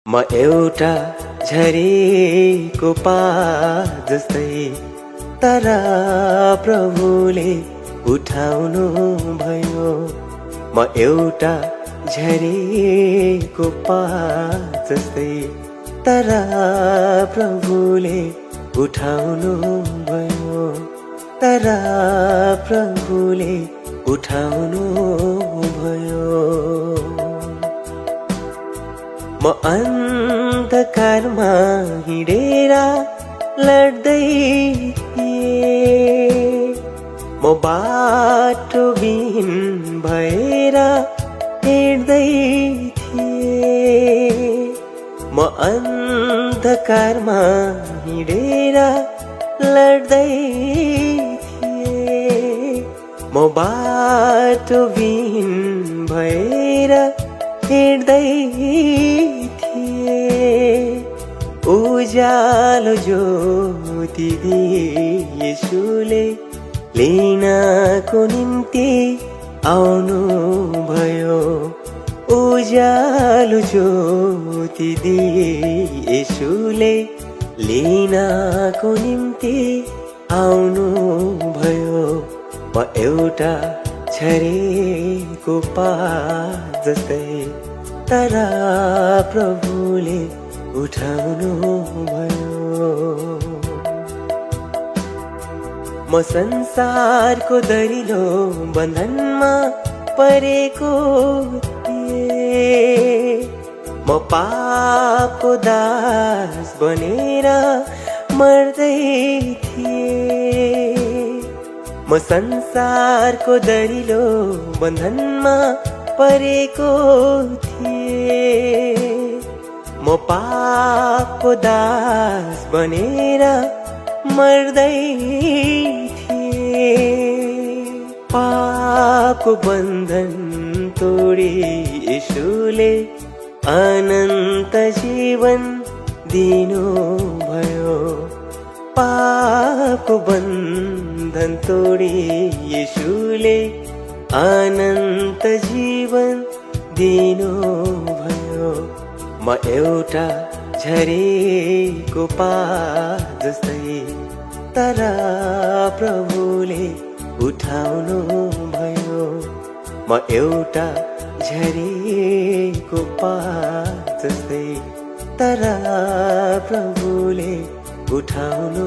म एउटा झरेको पात जस्तै, तर प्रभुले उठाउनु भयो। म एउटा झरेको पात जस्तै, तर प्रभुले उठाउनु भयो। तर प्रभुले उठाउनु भयो। म अन्धकारमा हिँडेर लड्दै थिएँ, म बाटोविहीन भएर हिँड्दै थिएँ। म अन्धकारमा हिँडेर लड्दै थिएँ, म बाटोविहीन भएर हिँड्दै थिएँ। उज्यालो ज्योति दिए येशूले लिनको निम्ति आउनु भयो। उज्यालो ज्योति दिए येशूले लिनको निम्ति आउनु भयो। म एउटा झरेको पात जस्तै, तर प्रभुले उठाउनु भयो। म संसारको दरिलो बन्धनमा परेको थिएँ, म पापको दास बनेर मर्दै थिएँ। म संसारको दरिलो बन्धनमा परेको थिएँ, म पापको दास बनेर मर्दै थिएँ। पापको बन्धन तोडी येशूले अनन्त जीवन दिनु भयो। पापको बन्धन तोडी येशूले अनन्त जीवन दिनु भयो। म एउटा झरेको पात जस्तै, तर प्रभुले उठाउनु भयो। म एउटा झरेको पात जस्तै, तर प्रभुले उठाउनु